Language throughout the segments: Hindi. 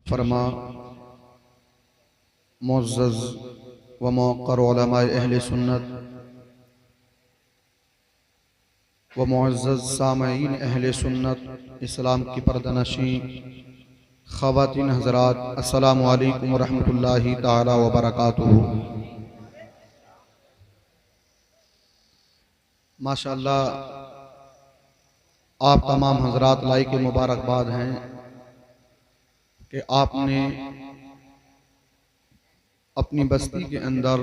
फरमा मुअज़्ज़ज़ व मौक़र उलमाए अहले सुन्नत व मुअज़्ज़ज़ सामईन अहले सुन्नत इस्लाम की पर्दानशीं ख़वातीन हज़रात, अस्सलामु अलैकुम व रहमतुल्लाहि ताला व बरकातुहू। माशाअल्लाह आप तमाम हज़रात लाइक मुबारकबाद हैं कि आपने अपनी बस्ती के अंदर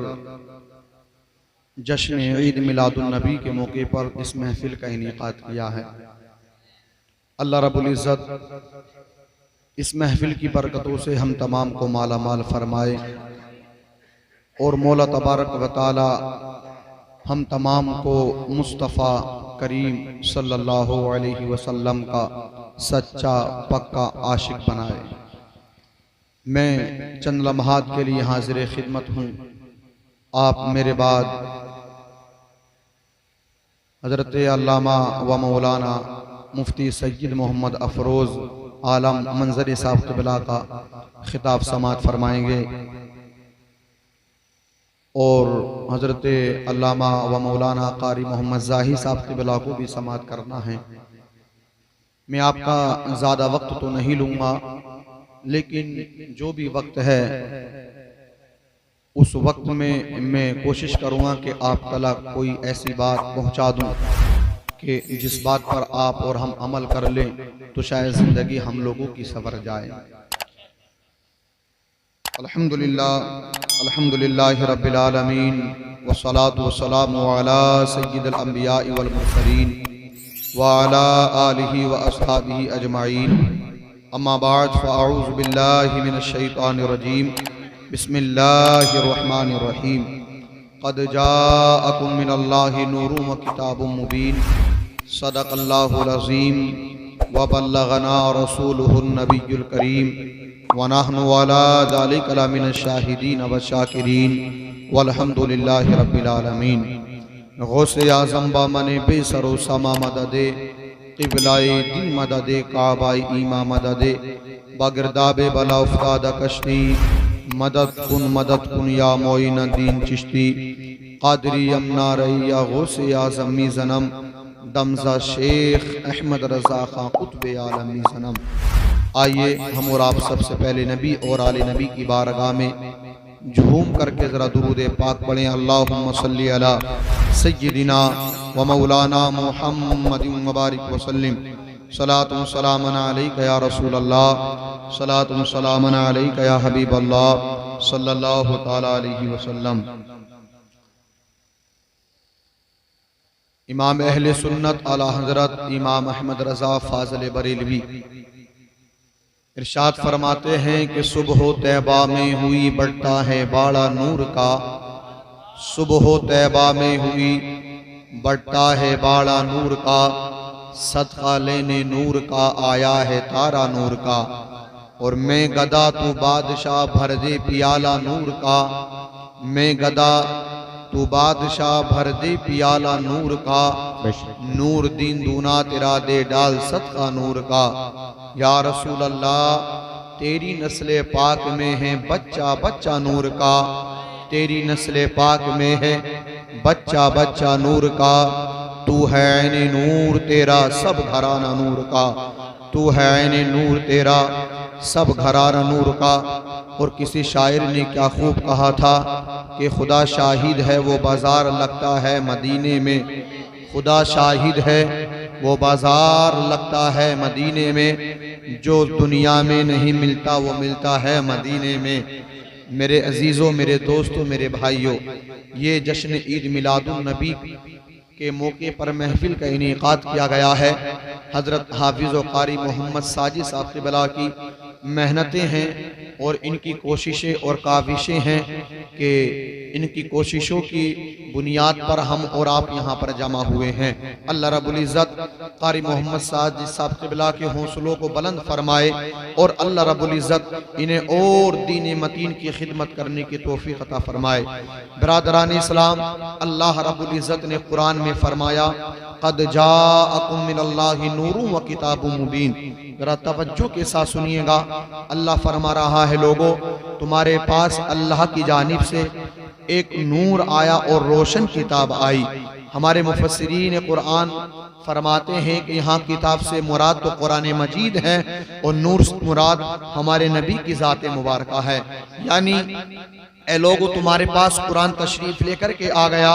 जश्न ईद मिलादुन नबी के मौके पर इस महफिल का इनेकाद किया है। अल्लाह रब्बुल इज़्ज़त इस महफिल की बरकतों से हम तमाम को माला माल फरमाए और मौला तबारक व तआला हम तमाम को मुस्तफ़ा करीम सल्लल्लाहु अलैहि वसल्लम का सच्चा पक्का आशिक बनाए। मैं चंद लम्हात के लिए हाजिर खिदमत हूँ। आप मेरे बाद हज़रत अल्लामा व मौलाना मुफ्ती सैयद मोहम्मद अफरोज़ आलम मंजरी साहब क़िबला का खिताब समात फरमाएंगे और हज़रत अल्लामा व मौलाना कारी मोहम्मद ज़ाही साहब क़िबला को भी समात करना है। मैं आपका ज़्यादा वक्त तो नहीं लूँगा, लेकिन जो भी वक्त है उस वक्त में मैं कोशिश करूँगा कि आप तक कोई ऐसी बात पहुँचा दूँ कि जिस बात पर आप और हम अमल कर लें तो शायद ज़िंदगी हम लोगों की सवर जाए। अल्हम्दुलिल्लाह रब्बिल आलमीन वस्सलातु वस्सलामु अला सय्यिदिल अंबिया वल मुरसलीन व अला आलिहि व अस्हाबिहि अजमाइन। अम्मा बाद फ़अऊज़ु बिल्लाहि मिनश शैतानिर रजीम। बिस्मिल्लाहिर रहमानिर रहीम। क़द जाअकुम मिनल्लाहि नूरुन व किताबुम मुबीन। सदक़ल्लाहुल अज़ीम व बल्लगना रसूलुहुन नबियुल करीम व नहनु अला ज़ालिका लमिनश शाहिदीन व शाकिरीन वल्हम्दुलिल्लाहि रब्बिल आलमीन। गौसे आज़म बामने बेसरो समा मददे क़िबलाए दी मददे काबाए ईमा मददे बगिरदाबे बला उफ्ताद कश्ती मदद कुन या मोइन दीन चिश्ती क़ादरी यमना रैया गौसे आज़मी ज़नम दमज़ा शेख अहमद रज़ा खां कुतुब आलमी ज़नम। आइए हम और आप सबसे पहले नबी और आले नबी की बारगाह में झूम करके ज़रा दुरूद पाक पढ़ें। अल्लाहुम्मा सल्ली अला सय्यिदिना व मौलाना मुहम्मदिन मुबारक वसल्लिम। सलातुन सलामुन अलैका या रसूल अल्लाह, सलातुन सलामुन अलैका या हबीब अल्लाह सल्लल्लाहु तआला अलैहि वसल्लम। इमाम अहले सुन्नत आला हज़रत इमाम अहमद रज़ा फ़ाज़िल बरेलवी इरशाद फरमाते हैं कि सुबह तैबा में हुई बढ़ता है बाड़ा नूर का। सुबह तैबा में हुई बढ़ता है बाड़ा नूर का। सदका लेने नूर का आया है तारा नूर का। और मैं गदा तू बादशाह भर दे पियाला नूर का। मैं गदा तू बादशाह भर दे पियाला नूर का। नूर दीन दूना तेरा दे डाल सदका नूर का। या रसूल अल्लाह तेरी नस्ल पाक में है बच्चा बच्चा नूर का। तेरी नस्ल पाक में है बच्चा बच्चा नूर का। तू है ऐने नूर तेरा सब घराना नूर का। तू है ऐने नूर तेरा सब घराना नूर का। और किसी शायर ने क्या खूब कहा था कि खुदा शाहिद है वो बाजार लगता है मदीने में। खुदा शाहिद है वो बाजार लगता है मदीने में। जो दुनिया में नहीं मिलता वो मिलता है मदीने में। मेरे अजीज़ों, मेरे दोस्तों, मेरे भाइयों, ये जश्न ईद मिलादुन नबी के मौके पर महफिल का इनेकाद किया गया है। हज़रत हाफिज़ व कारी मोहम्मद साजिद साहब क़िबला की मेहनतें हैं और इनकी कोशिशें और काविशें हैं कि इनकी कोशिशों की बुनियाद पर हम और आप यहाँ पर जमा हुए हैं। अल्लाह रब्बुल इज़्ज़त कारी मोहम्मद साजिद साहब क़िबला के हौसलों को बुलंद फरमाए और अल्लाह रब्बुल इज़्ज़त इन्हें और दीन मतीन की खिदमत करने की तौफीक अता फरमाए। बिरादरान इस्लाम, अल्लाह रब्बुल इज़्ज़त ने कुरान में फरमाया क़द जाअकुम मिनल्लाहि नूरुन व किताबुम मुबीन। जरा तवज्जो के साथ सुनिएगा, अल्लाह फरमा रहा है लोगों, तुम्हारे पास अल्लाह की जानिब से एक नूर आया और रोशन किताब आई। हमारे मुफस्सिरीन कुरान फरमाते हैं कि यहाँ किताब से मुराद तो कुरान मजीद है और नूर मुराद हमारे नबी की ज़ात मुबारका है। यानी ए लोगो, तुम्हारे पास कुरान तशरीफ लेकर के आ गया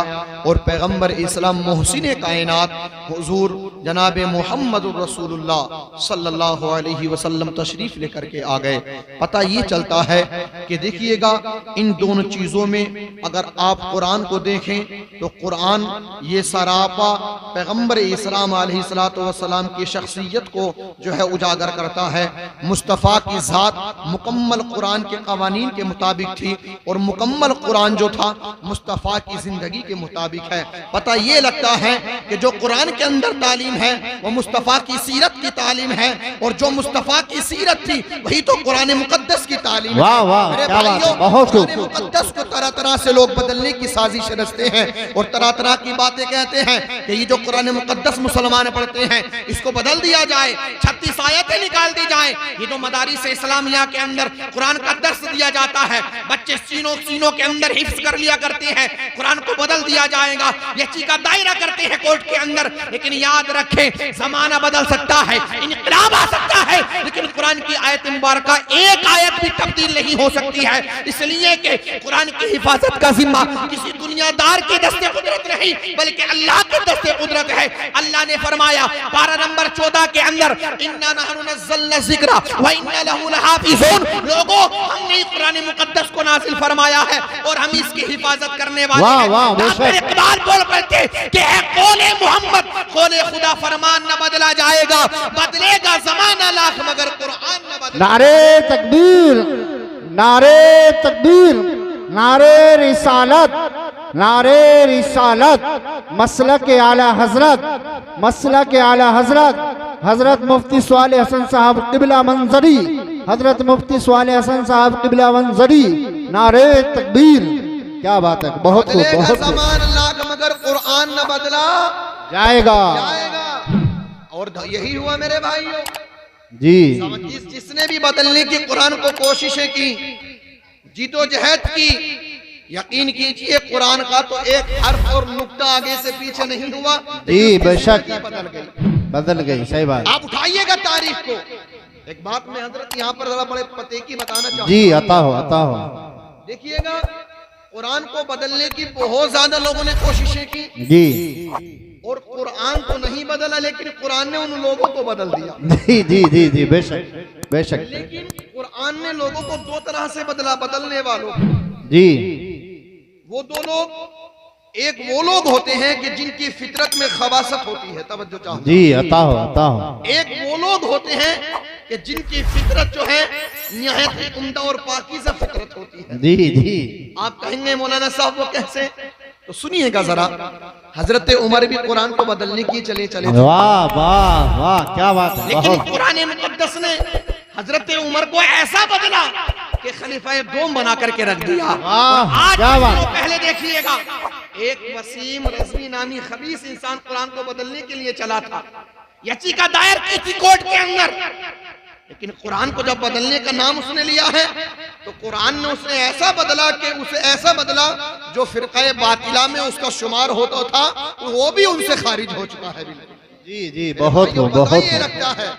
और पैगम्बर इस्लाम मोहसिन कायनात हुजूर जनाब मोहम्मद रसूलुल्लाह सल्लल्लाहु अलैहि वसल्लम तशरीफ लेकर के आ गए। पता ये चलता है कि देखिएगा, इन दोनों चीज़ों में अगर आप कुरान को देखें तो कुरान ये सरापा पैगम्बर इस्लाम अलैहिस्सलातु वस्सलाम की शख्सियत को जो है उजागर करता है। मुस्तफ़ा की ज़ात मुकम्मल कुरान के कवानीन के मुताबिक थी और मुकम्मल कुरान जो था मुस्तफ़ा की जिंदगी के मुताबिक है। पता ये लगता है कि जो कुरान के अंदर तालीम है वो मुस्तफ़ा की सीरत की तालीम है और जो मुस्तफ़ा की सीरत थी वही तो कुरान मुकद्दस की तालीम है। वाह वाह, क्या बात है, बहुत खूब। कुरान मुकद्दस को तरह तरह से लोग बदलने की साजिश रचते हैं और तरह तरह की बातें कहते हैं कि ये जो कुरान मुकद्दस मुसलमान पढ़ते हैं इसको बदल दिया जाए, 36 आयतें निकाल दी जाए। ये जो मदारिस इस्लामिया के अंदर कुरान का दर्स दिया जाता है, बच्चे सीनों के अंदर हिफ्ज कर लिया करते हैं, कुरान को बदल दिया जाएगा, ये चीज का दायरा करते हैं कोर्ट के अंदर। लेकिन याद रखें, जमाना बदल सकता है, इनकलाब आ सकता है, लेकिन कुरान की आयत मुबारका एक आयत भी तब्दील नहीं हो सकती है। इसलिए कि कुरान की हिफाजत का जिम्मा किसी दुनियादार के दस्ते कुदरत नहीं बल्कि अल्लाह के दस्ते कुदरत है। अल्लाह ने फरमाया पारा नंबर 14 के अंदर, इन्ना नहनु नज़्ज़लना ज़िक्रा व इन्ना लहु लहाफ़िज़ून। लोगों, हमने कुरान मुकद्दस को नाज़िल फरमाया है और हम इसकी हिफाजत करने वाले हैं। इकबाल बोल करते कि है कौले मोहम्मद कौले खुदा, फरमान न बदला जाएगा, बदलेगा जमाना लाख मगर कुरान न बदला। नारे तकबीर, नारे तकबीर, नारे रिसालत, नारे रिसालत। मसलक आला हजरत, मसलक आला हजरत हजरत मुफ्ती स्वाले हसन साहब क़िबला मंजरी, हजरत मुफ्ती स्वाले हसन साहब क़िबला मंजरी। नारे तकबीर, क्या बात है, बहुत खूब, बहुत खूब। ज़मान लाख मगर कुरान न बदला जाएगा। और यही हुआ मेरे भाइयों जी। जिसने भी बदलने की कुरान को कोशिशें की, जीतोजहद की, यकीन कीजिए कुरान का तो एक हर्फ और नुक्ता आगे से पीछे नहीं हुआ। जी बेशक बदल गई, सही बात। आप उठाइएगा तारीख को। एक बात मैं हजरत यहाँ पर जरा बड़े पते की बताना चाहूँ जी, अता हो, अता हो। देखिएगा, कुरान को बदलने की बहुत ज्यादा लोगों ने कोशिशें की जी, और कुरान तो नहीं बदला, लेकिन कुरान ने उन लोगों को बदल दिया। जी जी जी जी, बेशक बेशक। लेकिन कुरान ने लोगों को दो तरह से बदला, बदलने वालों जी। वो दो लोग, एक वो लोग होते हैं कि जिनकी फितरत में खबासत होती है, तवज्जो चाहूं जी, अता हो, अता हो। एक वो लोग होते हैं कि जिनकी फितरत जो है निहायत उम्दा और पाकीज़ा फितरत होती है। जी जी। आप कहेंगे मौलाना साहब वो कैसे, तो सुनिएगा जरा। हजरत उमर भी कुरान को बदलने की चले चले। वाह वाह वाह, क्या बात है। लेकिन कुरान मुकद्दस ने हजरत उमर को ऐसा बदला कि खलीफा दोम बना करके रख दिया। आज पहले देखिएगा, एक वसीम रज़वी नामी खबीस इंसान कुरान को बदलने के लिए चला था, याचिका दायर की थी कोर्ट के अंदर, लेकिन कुरान को जब बदलने का नाम उसने लिया है तो कुरान ने उसने ऐसा बदला कि उसे ऐसा बदला जो फिरक़े बातिला में उसका शुमार होता था, वो भी उनसे खारिज हो चुका है। जी जी, बहुत बहुत। ये लगता है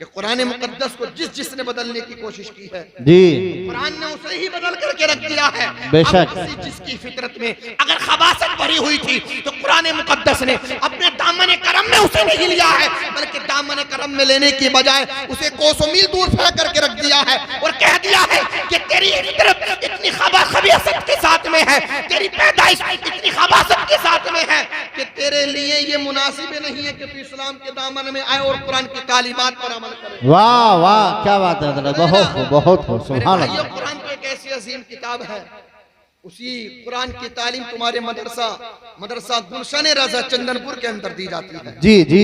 कि कुरान मुकद्दस को जिसने बदलने की कोशिश की है जी, कुरान ने उसे ही बदल करके रख दिया है। बेशक। जिसकी फितरत में अगर खबासत भरी हुई थी तो कुरान मुकद्दस ने अपने दामन करम में उसे नहीं लिया है, बल्कि दामन करम में लेने की बजाय उसे कोसों मील दूर फेंक करके रख दिया है और कह दिया है कि तेरी फितरत इतनी खबासत के साथ में है, तेरी पैदाइश इतनी खबासत के साथ में है कि तेरे लिए ये मुनासिब नहीं है कि तू इस्लाम के दामन में आए और कुरान की तालीमात पर अमल करे। वाह वाह, क्या बात है, बहुत बहुत सुभान अल्लाह। कुरान तो एक ऐसी अजीम किताब है उसी कुरान की तालीम तुम्हारे मदरसा गुलशन रजा चंदनपुर के अंदर दी जाती है। जी जी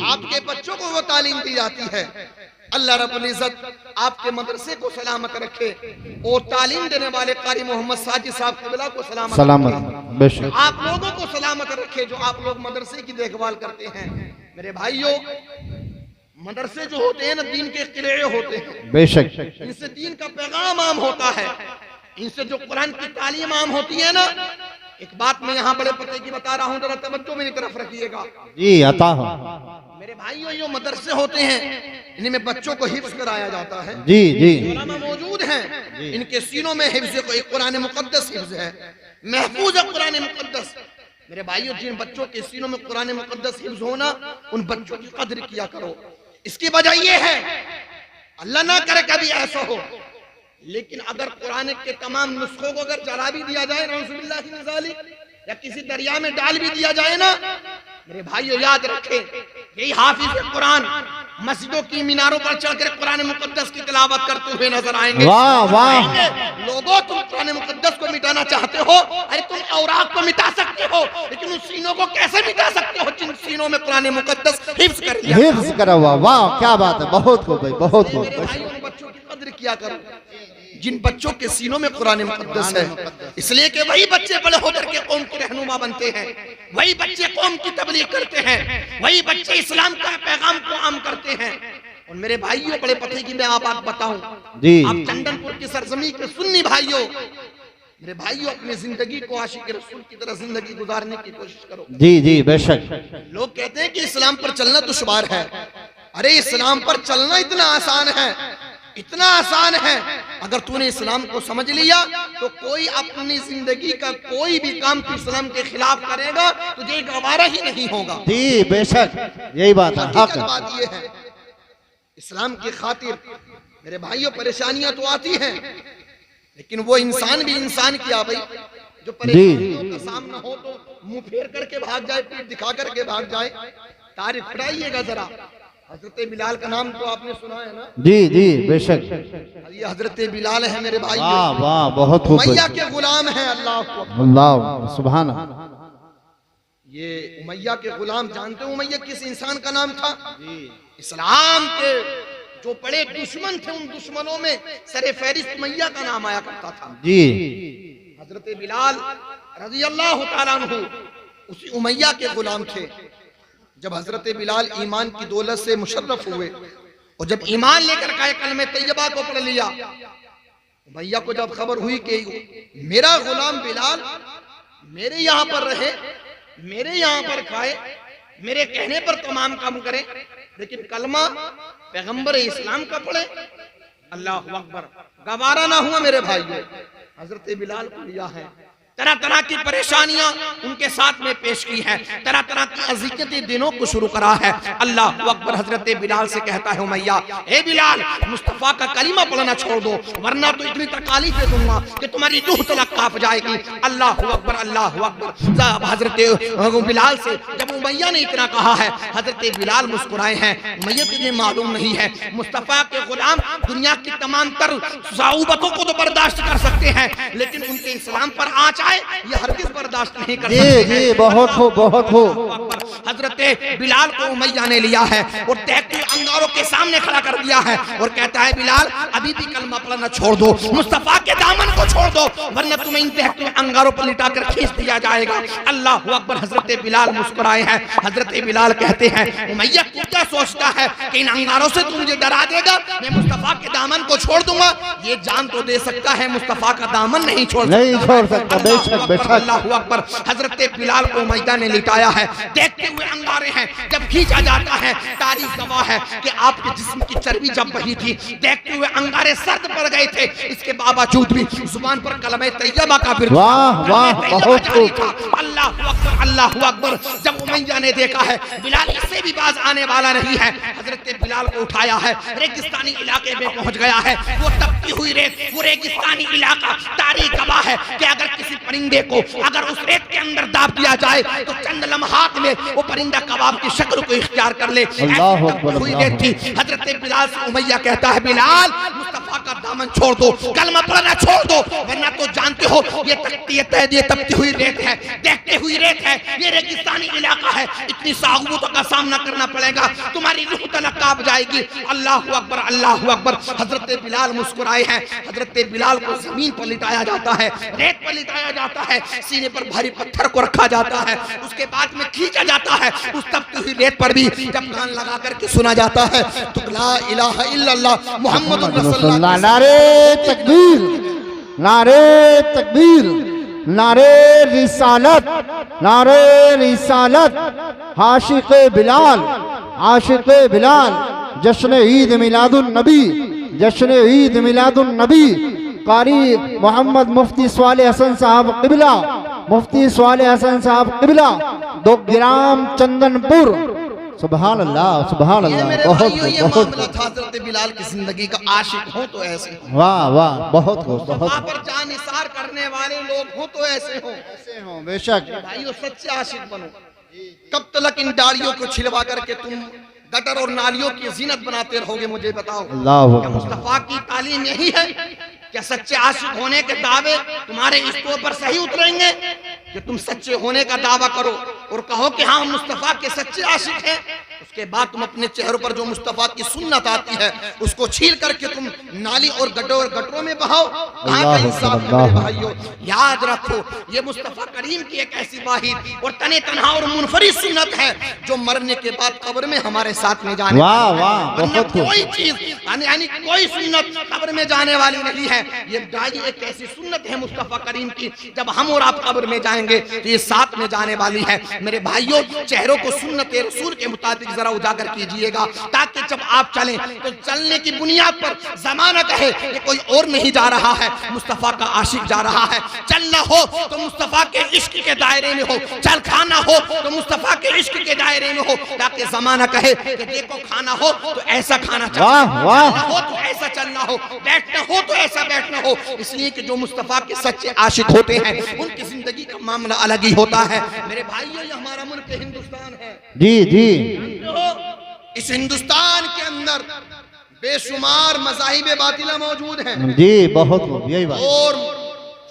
आपके बच्चों को वो तालीम दी जाती है। अल्लाह रब्बुल इज्जत आपके मदरसे को सलामत रखे और तालीम देने वाले कारी मोहम्मद साजिद साहब क़िबला को सलामत बेशक आप लोगों को सलामत रखे जो आप लोग मदरसे की देखभाल करते हैं। मेरे भाइयों, मदरसे जो होते हैं ना, दीन के किले होते हैं। बेशक इनसे दीन का पैगाम आम होता है, इनसे जो कुरान की तालीम आम होती है ना। एक बात मैं यहाँ बड़े पते की बता रहा हूँ, जरा तवज्जो मेरी तरफ रखिएगा। जी अता हो। मेरे भाइयों, जो मदरसे होते हैं इनमें बच्चों को हिफ्ज कराया जाता है। जी जी उलमा मौजूद हैं, इनके सीनों में हिफ्ज कुरान मुकद्दस हिफ्ज है, महफूज है कुरान मुकद्दस। मेरे भाइयों, जिन बच्चों के सीनों में कुरान मुकद्दस हिफ्ज होना, उन बच्चों की कदर किया करो। इसकी वजह यह है, अल्लाह ना करे कभी ऐसा हो, लेकिन अगर कुरान के तमाम नुस्खों को अगर जला भी दिया जाए नौजुबिल्लाहि मिन ज़ालिक, या किसी दरिया में डाल भी दिया जाए ना, मेरे भाइयों याद रखें, यही हाफिज कुरान मस्जिदों की मीनारों पर चढ़कर कुरान मुकद्दस की तिलावत करते हुए नजर आएंगे। वाह वाह। लोगों, तुम कुरान मुकद्दस को मिटाना चाहते हो? अरे तुम औराक को मिटा सकते हो, लेकिन उन सीनों को कैसे मिटा सकते हो जिन सीनों में कुरान मुकद्दस हिफ्ज कर दिया? हिफ्ज करा हुआ। वाह क्या बात है, बहुत खूब भाई, बहुत खूब। मेरे भाइयों, उन बच्चों की कद्र किया करो जिन बच्चों के सीनों में कुरान मुकद्दस है, इसलिए कि वही बच्चे बड़े होकर के कौम के रहनुमा बनते हैं, वही बच्चे कौम की तबलीग करते हैं, वही बच्चे इस्लाम का पैगाम को आम करते हैं। और मेरे भाइयों, बड़े पते की मैं आप बात बताऊं, आप चंदनपुर की सरजमी के सुन्नी भाइयों, मेरे भाइयों, अपनी जिंदगी को आशिक रसूल की तरह जिंदगी गुजारने की कोशिश करो। जी जी बेशक। लोग कहते हैं कि इस्लाम पर चलना दुश्वार है। अरे इस्लाम पर चलना इतना आसान है, इतना आसान है। अगर तूने इस्लाम को समझ लिया तो कोई अपनी जिंदगी का कोई भी काम तू इस्लाम के खिलाफ करेगा तुझे गवारा ही नहीं होगा। जी बेशक, यही बात है। हकीकत बात ये है, इस्लाम की खातिर मेरे भाइयों परेशानियां तो आती हैं, लेकिन वो इंसान भी इंसान किया भाई, जो परेशानियों का सामना हो तो मुंह फेर करके भाग जाए, पीठ दिखा करके भाग जाए। तारीफ उठाइएगा जरा। हजरत बिलाल का नाम तो आपने सुना है ना? जी जी बेशक। ये हजरत बिलाल है मेरे भाई। वाह वाह, बहुत खूब। उमैया के गुलाम हैं। अल्लाह सुभान। ये उमैया के गुलाम जानते हो उमैया किस इंसान का नाम था? इस्लाम के जो बड़े दुश्मन थे, उन दुश्मनों में सरे फहरिस्त उमैया का नाम आया करता था। जी हजरत बिलाल रज़ी अल्लाह तआला अन्हु उसी उमैया के गुलाम थे। जब हजरत बिलाल ईमान की दौलत से मुशर्रफ हुए और जब ईमान लेकर के कलमे तैयबा को पढ़ लिया, उमैया को जब खबर हुई कि मेरा गुलाम बिलाल मेरे यहाँ पर रहे, मेरे यहाँ पर खाए, मेरे कहने पर तमाम काम करे, लेकिन कलमा पैगंबर इस्लाम का पढ़े, अल्लाह अकबर, गवारा ना हुआ मेरे भाइयों। हजरत बिलाल को लिया है, तरह तरह की परेशानियां उनके साथ में पेश की है, तरह तरह की अज़ियतें दिनों को शुरू करा है। अल्लाह अकबर। हजरत बिलाल से कहता है उमैया, ए बिलाल, मुस्तफा का कलीमा पढ़ना छोड़ दो, वरना तो इतनी तकालीफें दूंगा कि तुम्हारी रूह तलक कांप जाएगी। अल्लाह अकबर, अल्लाह अकबर। हजरत बिलाल से जब उमैया ने इतना कहा है, हजरत बिलाल मुस्कुराए हैं। उमैया तुझे मालूम नहीं है, मुस्तफा के गुलाम दुनिया की तमाम तर ज़ाउबतों को तो बर्दाश्त कर सकते हैं, लेकिन उनके इस्लाम पर आँच आए ये हरगिज़ बर्दाश्त नहीं कर सकते। जी जी, बहुत हो, बहुत हो। हजरत बिलाल को उमैया ने लिया है और तहक़ी अंगारों के सामने खड़ा कर दिया है और कहता है, बिलाल अभी भी कलमा पढ़ना छोड़ दो, मुस्तफा के दामन को छोड़ दो, वरना तुम्हें इन तहक़ी अंगारों पर लिटाकर खींच दिया जाएगा। अल्लाह अकबर। हजरत बिलाल मुस्कुराए हैं। हजरत बिलाल कहते हैं, उमैया तू क्या सोचता है कि इन अंगारों से तू मुझे डरा देगा? मैं मुस्तफा के दामन को छोड़ दूंगा? ये जान तो दे सकता है, मुस्तफा का दामन नहीं छोड़ सकता। अल्लाह अकबर। हजरत बिलाल को उमैया ने लिटाया है, देखते हुए अंगारे हैं। जब खींचा जाता है, तारीफ गवाह है कि आपके जिस्म की चर्बी जब बही थी, देखते हुए अंगारे सर्द पड़ गए थे, इसके बावजूद भी जुबान पर कलमे तैयबा का विरद था। अल्लाह अकबर, अल्लाह अकबर। जब उमैया ने देखा है बिलाल इससे भी बाज आने वाला नहीं है, हजरत बिलाल को उठाया है, रेगिस्तानी इलाके में पहुंच गया है। वो तपती हुई रेत, वो रेगिस्तानी इलाका तारीख गवाह है कि अगर किसी परिंदे को अगर उस रेत के अंदर दाब दिया जाए तो चंद लम्हात में वो परिंदा कबाब की शक्ल को इख्तियार कर ले। हुई रेत थी। हजरत बिलाल से उमैया कहता है, बिलाल मुस्तफा का दामन छोड़ दो, कलमा पढ़ना छोड़ दो, वरना तो जानते हो ये तपती हुई रेत है, देखती हुई रेत है, ये रेगिस्तानी इलाका है, इतनी सागुतों का सामना करना पड़ेगा, तुम्हारी रूह तलक कांप जाएगी। अल्लाहु अकबर, अल्लाहु अकबर। हजरत बिलाल मुस्कुराए हैं। हजरत बिलाल को जमीन पर लिटाया जाता है, रेत पर लिटाया जाता है, सीने पर भारी पत्थर को रखा जाता है, उसके बाद में खींचा जाता है, उस तपती हुई रेत पर भी जब कान लगा करके सुना जाता है तो ला इलाहा इल्लल्लाह मुहम्मदुर रसूलुल्लाह। नारे तकबीर, नारे तकबीर, नारे रिसालत, नारे रिसालत। आशिक बिलाल, आशिक बिलाल। जश्न ईद मिलादुन नबी, जश्न ईद मिलादुन नबी। कारी मोहम्मद मुफ्ती स्वाले हसन साहब क़िबला, मुफ्ती स्वाले हसन साहब क़िबला, 2 ग्राम चंदनपुर। सुभान अल्लाह, सुभान अल्लाह। बहुत बहुत हजरत बिलाल की जिंदगी का आशिक हो तो ऐसे, वाह वाह, बहुत हो, बहुत वहाँ पर जान निसार करने वाले लोग हो तो ऐसे हो बेशक। भाइयों सच्चे आशिक बनो। कब तक इन डालियों को छिलवा करके तुम गटर और नालियों की जीनत बनाते रहोगे? मुझे बताओ, क्या मुस्तफा की तालीम यही है? क्या सच्चे आशिक होने के दावे तुम्हारे इस्तों पर सही उतरेंगे कि तुम सच्चे होने का दावा करो और कहो कि हाँ मुस्तफा के सच्चे आशिक हैं, उसके बाद तुम अपने चेहरों पर जो मुस्तफा की सुन्नत आती है उसको छील करके तुम नाली और गटरों में बहाओ? कहाँ का इंसाफ है मेरे भाइयों? याद रखो, ये मुस्तफा करीम की एक ऐसी वाहिद और तने तनहा और मुनफरिद सुन्नत है जो मरने के बाद कब्र में हमारे साथ में जाने वाली है। कोई चीज यानी कोई सुन्नत कब्र में जाने वाली नहीं है। ये डाली एक ऐसी सुन्नत है मुस्तफा करीम की, जब हम और आप कब्र में जाएंगे तो ये साथ में जाने वाली है। मेरे भाइयों, चेहरों को सुन्नत रसूल के मुताबिक जरा उजागर कीजिएगा, ताकि जब आप चलें तो चलने की बुनियाद पर जमाना कहे कि कोई और नहीं जा रहा है, मुस्तफा का आशिक जा रहा है। चलना हो तो मुस्तफा के इश्क के दायरे में हो, चल खाना हो तो मुस्तफा के इश्क के दायरे में हो, ताकि जमाना कहे कि देखो खाना हो तो ऐसा खाना चलना हो, तो ऐसा चलना हो, बैठना हो तो ऐसा बैठना हो। इसलिए कि जो मुस्तफा के सच्चे आशिक होते हैं उनकी जिंदगी का मामला अलग ही होता है। मेरे भाइयों, ये हमारा मुल्क हिंदुस्तान है। जी जी, इस हिंदुस्तान के अंदर बेशुमार मज़ाहिब बातिला मौजूद हैं। जी, बहुत यही बात। और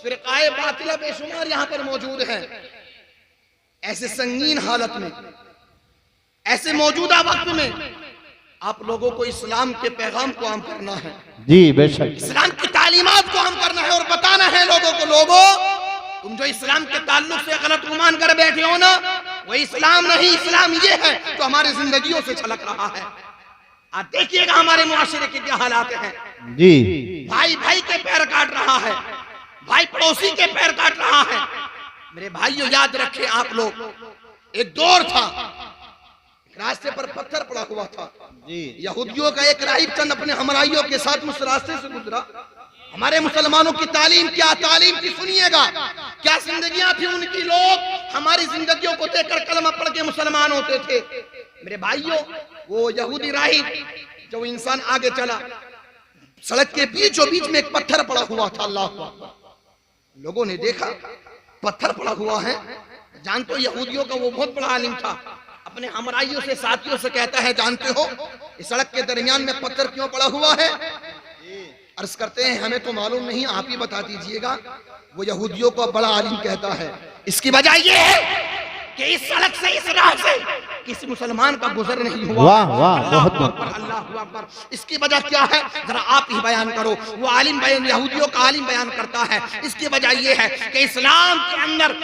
फिरकाए बातिला बेशुमार यहाँ पर मौजूद है। ऐसे संगीन हालत में, ऐसे मौजूदा वक्त में आप लोगों को इस्लाम के पैगाम को आम करना है। जी बेशक, इस्लाम की तालीमात को आम करना है और बताना है लोगों को, लोगों तुम जो इस्लाम के ताल्लुक से गलत गुमान कर बैठे हो ना, वो इस्लाम नहीं, इस्लाम ये है जो हमारी जिंदगियों से छलक रहा है। आप देखिएगा हमारे मुआशरे के क्या हालात हैं। जी, भाई भाई के पैर काट रहा है, भाई पड़ोसी के पैर काट रहा है। मेरे भाइयों, याद रखें आप लोग, एक दौर था, रास्ते पर पत्थर पड़ा हुआ था। जी, यहूदियों का एक राहिब चंद अपने हमराइयों के साथ उस रास्ते से गुजरा। हमारे मुसलमानों की तालीम क्या तालीम थी सुनिएगा, क्या जिंदगियां थी उनकी। लोग हमारी जिंदगियों को देखकर कलमा पढ़ के मुसलमान होते थे। मेरे भाइयों, वो यहूदी राहिब जो इंसान आगे चला, सड़क के बीचों बीच में एक पत्थर पड़ा हुआ था। अल्लाह अकबर, लोगों ने देखा पत्थर पड़ा हुआ है। जानते हो यहूदियों का वो बहुत बड़ा आलिम था। अपने हमराइयों से, साथियों से कहता है, जानते हो इस सड़क के दरमियान में पत्थर क्यों पड़ा हुआ है? अर्ज करते हैं, हमें तो मालूम नहीं, आप ही बता दीजिएगा। वो यहूदियों को बड़ा आलिम कहता है, इसकी वजह ये है कि इस सड़क से, इस राह से किसी मुसलमान का गुजर नहीं हुआ। वाह वाह, बहुत अल्लाह अकबर। इसकी वजह क्या है, जरा आप ही बयान करो। वो आलिम बयान, यहूदियों का आलिम बयान करता है, इसकी वजह ये है कि इस्लाम के अंदर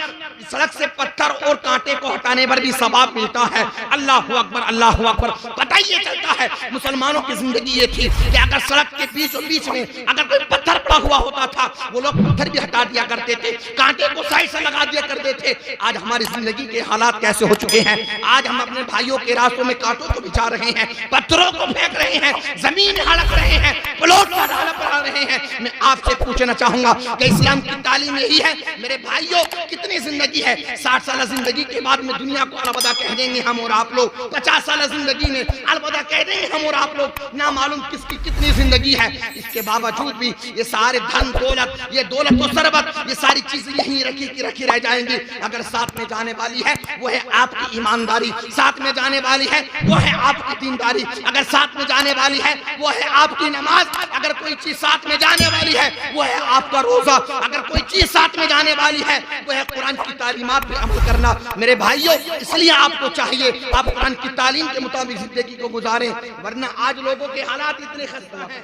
सड़क से पत्थर और कांटे को हटाने पर भी सवाब मिलता है। अल्लाह अकबर, अल्लाह अकबर। पता ये चलता है मुसलमानों की जिंदगी ये थी कि अगर सड़क के बीचों बीच में अगर कोई पत्थर पड़ा हुआ होता था, वो लोग पत्थर भी हटा दिया करते थे, कांटे को साइड से लगा दिया करते थे। आज हमारी जिंदगी के हालात कैसे हो चुके हैं? आज हम अपने भाइयों के रास्तों में कांटों को बिछा रहे हैं, पत्थरों को फेंक रहे हैं, जमीन हड़प रहे हैं, प्लॉट बढ़ा रहे हैं। मैं आपसे पूछना चाहूंगा कि इस्लाम की तालीम यही है? मेरे भाइयों, कितनी जिंदगी है? 60 साल जिंदगी के बाद में दुनिया को अलविदा कह देंगे हम और आप लोग। 50 साल जिंदगी में अलविदा कह देंगे हम और आप लोग। ना मालूम किसकी कितनी जिंदगी है। इसके बावजूद भी ये सारे सारे धन दौलत, ये दौलत और सरबत, ये सारी चीजें यहीं रखी रह जाएंगी। अगर साथ में जाने वाली है वो है आपकी ईमानदारी, साथ में जाने वाली है वो है आपकी दीनदारी, अगर साथ में जाने वाली है वो है आपकी नमाज, अगर कोई चीज साथ में जाने वाली है वो है आपका रोजा, अगर कोई चीज साथ में जाने वाली है वो है कुरान की तालीमात पे अमल करना। मेरे भाइयों, इसलिए आपको चाहिए आप कुरान की तालीम के मुताबिक जिंदगी को गुजारें, वरना आज लोगों के हालात इतने खस्ता हैं।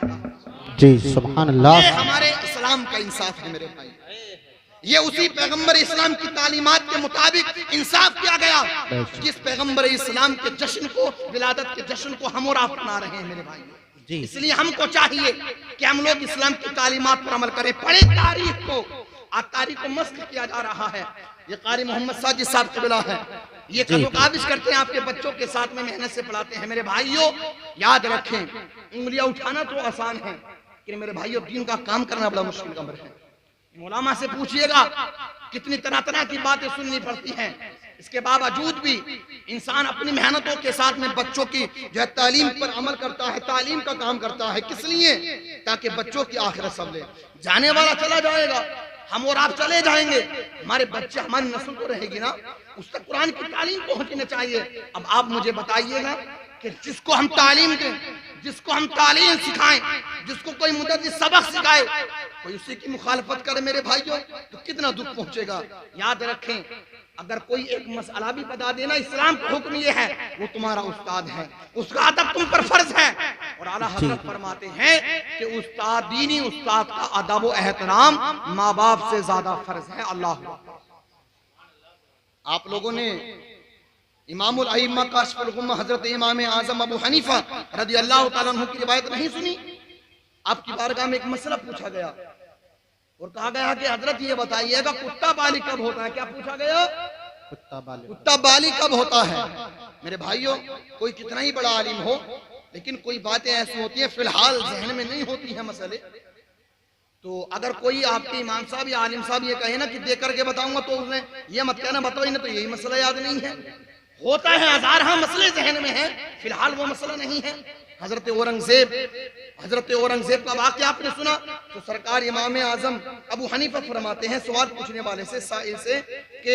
जी सुभान अल्लाह। ये हमारे इस्लाम का इंसाफ है मेरे भाई, ये उसी पैगंबर इस्लाम की तालीमात के मुताबिक इंसाफ किया गया जिस पैगंबर इस्लाम के जश्न को, विलादत के जश्न को हम और आप मना रहे हैं मेरे भाई। इसलिए हमको चाहिए कि हम लोग इस्लाम की तालीमात पर अमल करें। पढ़े तारीख को, आज तारीख को मस्क किया जा रहा है। ये कारी मोहम्मद साजिद साहब क़िबला है, ये काबिज करते हैं, आपके बच्चों के साथ में मेहनत से पढ़ाते हैं। मेरे भाइयों याद रखें, उंगलियां उठाना तो आसान है, लेकिन मेरे भाइयों दीन का काम करना बड़ा मुश्किल अमर है। मौलामा से पूछिएगा कितनी तरह तरह की बातें सुननी पड़ती हैं, इसके बावजूद भी इंसान अपनी मेहनतों के साथ में बच्चों की जो है तालीम पर अमल करता है, तालीम का काम करता है। किस लिए? ताकि बच्चों की आखिरत संभले। जाने वाला चला जाएगा, हम और आप चले जाएंगे, हमारे बच्चे, हमारी नस्ल तो रहेगी ना, उस तक कुरान की तालीम पहुंचनी चाहिए। अब आप मुझे बताइएगा कि जिसको हम तालीम दें, जिसको हम तालीम सिखाएं, जिसको कोई मुदर्रिस सबक सिखाए, कोई उसी की मुखालफत करे मेरे भाइयों, तो कितना दुख पहुंचेगा। याद रखें, अगर कोई एक मसला भी बता देना, इस्लाम का हुक्म ये है, वो तुम्हारा उस्ताद है, उसका अदब तुम पर फर्ज है। और आला हज़रत फरमाते हैं कि उस्ताद, दीनी उस्ताद का अदब व एहतराम माँ बाप से ज्यादा फर्ज है। अल्लाह, आप लोगों ने इमामुल अइम्मा काशिफुल गुम्मा हजरत इमाम आजम अबू हनीफा रज़ियल्लाहु ताला अन्हु की रिवायत नहीं सुनी? आपकी बारगाह में एक मसला पूछा गया और कहा गया कि हजरत ये बताइएगा कुत्ता बाली कब होता है? क्या पूछा गया? कुत्ता बाली कब होता है? मेरे भाइयों, कोई कितना ही बड़ा आलिम हो, लेकिन कोई बातें ऐसी होती हैं फिलहाल जहन में नहीं होती हैं मसले। तो अगर कोई आपके इमाम साहब या आलिम साहब ये कहे ना कि देख करके बताऊंगा, तो उसने ये मत कहना बताओ इन्हें तो यही मसला याद नहीं है। होता है हजार हाँ मसले जहन में है, फिलहाल वो मसला नहीं है। हजरत औरंगजेब का वाक़या आपने सुना, तो सरकार इमाम आजम अबू हनीफा फरमाते हैं सवाल पूछने वाले से, साइल से, कि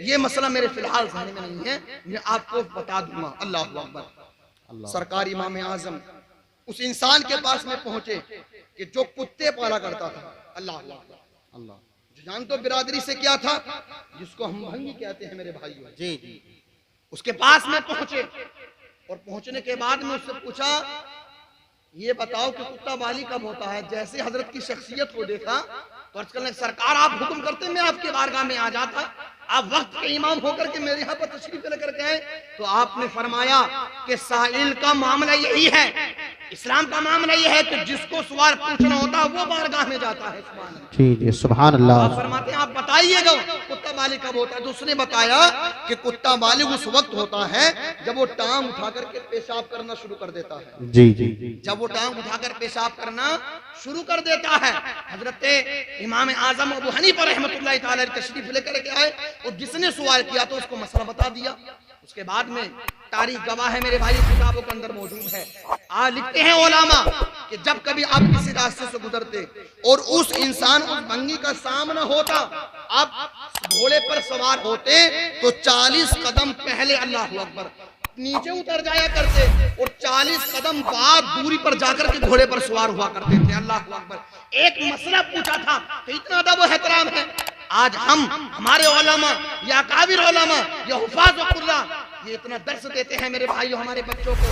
ये मसला मेरे फिलहाल जहन में नहीं है, मैं आपको बता दूंगा। अल्लाह अकबर। सरकार इमाम आजम उस इंसान के पास में पहुंचे कि जो कुत्ते पाला करता था। अल्लाह अल्लाह, जान तो बिरादरी से क्या था, जिसको हम भंगी कहते हैं मेरे भाइयों। जी जी, उसके पास में पहुंचे और पहुंचने के बाद में उससे पूछा, ये बताओ कि कुत्ता बाली कब होता है? जैसे हजरत की शख्सियत को देखा तो अर्ज करने, सरकार आप हुक्म करते मैं आपके बारगाह में आ जाता, आप वक्त के इमाम होकर के मेरे यहाँ पर तशरीफ लेकर के आए। तो आपने फरमाया कि साइल का मामला यही है, इस्लाम का मामला यह है कि जिसको सवाल पूछना होता है वो बारगाह में जाता है। जी सुभान अल्लाह। आप फरमाते हैं आप बताइएगा कुत्ता बालिग कब होता है? तो उसने बताया कि कुत्ता बालिग उस वक्त होता है जब वो टांग उठा करके पेशाब करना शुरू कर देता है। जी जी, जब वो टांग उठाकर पेशाब करना शुरू कर देता है। हजरत इमाम आजम अबू हनीफा रहमतुल्लाह तआला तशरीफ लेकर के आए और जिसने सवाल किया तो उसको मसला बता दिया। उसके बाद में तारीख गवाह है मेरे भाई, किताबों के अंदर मौजूद है। आज लिखते हैं उलामा कि जब कभी आप किसी रास्ते से गुजरते और उस इंसान उस भंगी का सामना होता, आप घोड़े पर सवार होते तो 40 कदम पहले अल्लाह अकबर नीचे उतर जाया करते और 40 कदम बाद दूरी पर जाकर के घोड़े पर सवार हुआ करते थे। अल्लाह अकबर। एक मसला पूछा था तो इतना अदब व एहतराम है। आज हम हमारे उलमा या काबिर उलमा या हुफाज व कुर्रा ये इतना दर्स देते हैं मेरे भाइयों हमारे बच्चों को।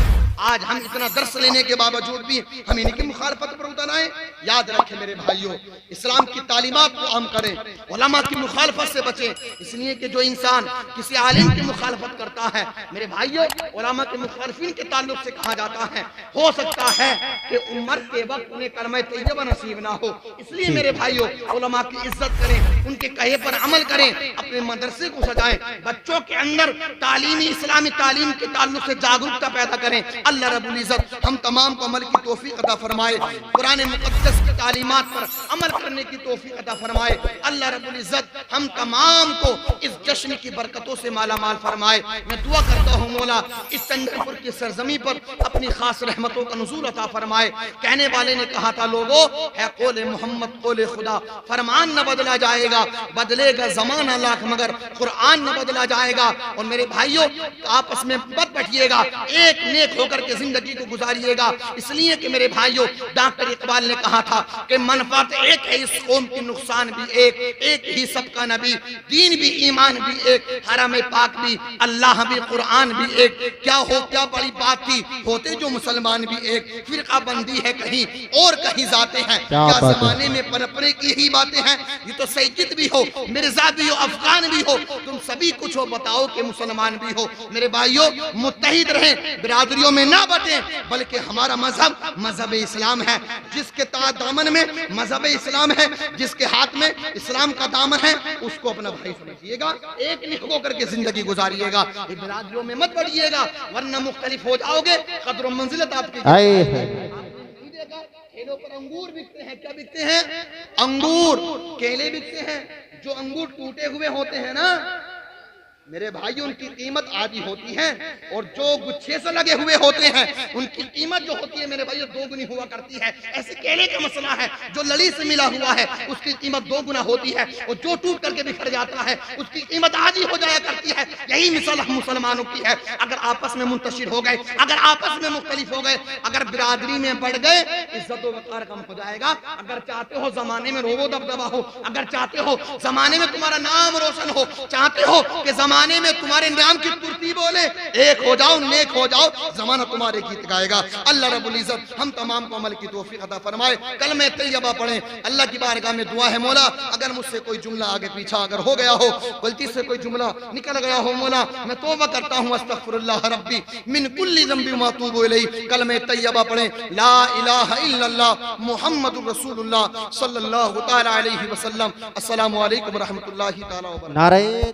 आज हम इतना दर्स लेने के बावजूद भी हम इनकी मुखालफत पर उतर आए। याद रखें मेरे भाइयों, इस्लाम की तालीमात को हम करें, उलमा की मुखालफत से बचें। इसलिए कि जो इंसान किसी आलिम की मुखालफत करता है मेरे भाइयों, उलमा के मुखालफिन के ताल्लुक से कहा जाता है हो सकता है कि उम्र के वक्त उन्हें कलमा तैयबा नसीब ना हो। इसलिए मेरे भाइयों उलमा की इज्जत करें, उनके कहे पर अमल करें, अपने मदरसे को सजाएं, बच्चों के अंदर तालीमी इस्लामी तालीम के ताल्लुक से जागरूकता पैदा करें अल्लाह रब्बुल इज्जत हम तमाम को अमल की तौफीक अता फरमाए, कुरान मुक़द्दस की तालीमात पर अमल करने की तौफीक अता फरमाए। अल्लाह रब्बुल इज्जत हम तमाम को इस जश्न की बरकतों से माला माल फरमाए। मैं दुआ करता हूँ मौला इस चंदनपुर की सरजमी पर अपनी खास रहमतों का नुज़ूल अता फरमाए। कहने वाले ने कहा था लोगों है कौले मोहम्मद कौले खुदा, फरमान न बदला जाएगा, बदलेगा जमाना लाख मगर कुरान न बदला जाएगा। और मेरे भाइयों आपस में मत बैठिएगा, एक नेक होकर के जिंदगी को गुजारिएगा। इसलिए कि मेरे भाइयों डॉक्टर इकबाल ने कहा था कि मनफात एक है इस कौम की, नुकसान भी एक ही सबका नबी, दीन भी ईमान भी एक, हरम पाक भी, अल्लाह भी, कुरान भी एक। क्या बड़ी बात थी, होते जो मुसलमान भी एक, फिरका बंदी है कहीं और कहीं जाते हैं, क्या जमाने में पनपने की ही बातें हैं। ये तो सैयद भी हो, मिर्जा भी हो, अफगान भी हो, तुम सभी कुछ हो, बताओ कि मुसलमान भी हो। मेरे भाइयों मुत्तहिद रहें, बिरादरियों में ना बटें, बल्कि हमारा मजहब इस्लाम है। जिसके दामन में मजहब इस्लाम है, जिसके हाथ में इस्लाम का दामन है, उसको अपना भाई समझिएगा, एक निक होकर के जिंदगी गुजारिएगा। बिरादरियों में मत बढ़िएगा वरना मुख्तलिफ हो जाओगे, कद्र मंजिलत आपकी। ठेलों पर अंगूर बिकते हैं, क्या बिकते हैं? अंगूर, केले बिकते हैं। जो अंगूर टूटे हुए होते हैं ना मेरे भाई, उनकी कीमत आधी होती है, और जो गुच्छे से लगे हुए होते हैं उनकी कीमत जो होती है मेरे भाई दोगुनी हुआ करती है। ऐसे केले का मसला है, जो लड़ी से मिला हुआ है उसकी कीमत 2 गुना होती है, और जो टूट करके बिखर जाता है उसकी कीमत आधी हो जाया करती है। यही मिसाल हम मुसलमानों की है। अगर आपस में मुंतशिर हो गए, अगर आपस में मुख्तलिफ हो गए, अगर बिरादरी में बढ़ गए, इज्जत व वक़ार कम हो जाएगा। अगर चाहते हो जमाने में रोबो दबदबा हो, अगर चाहते हो जमाने में तुम्हारा नाम रोशन हो, चाहते हो कि जमाने में तुम्हारे नाम की तुर्ती बोले, एक हो जाओ, नेक हो जाओ, जमाना तुम्हारे गीत गाएगा। अल्लाह रब्बुल इज्जत हम तमाम को अमल की तौफीक अता फरमाए। कलमे तैयबा पढ़ें, अल्लाह की बारगाह में दुआ है मौला अगर मुझसे कोई जुमला आगे पीछा अगर हो गया हो, गलती से कोई जुमला निकल गया हो मौला, मैं तौबा करता हूँ, अस्तगफिरुल्लाह रब्बी मिन कुल्ली ज़ंबि व अतूबु इलैहि। कलमे तैयबा पढ़ें, ला इलाहा इल्लल्लाह मुहम्मदुर रसूलुल्लाह सल्लल्लाहु तआला अलैहि वसल्लम। अस्सलामु अलैकुम व रहमतुल्लाहि तआला व बरकातहू। नारे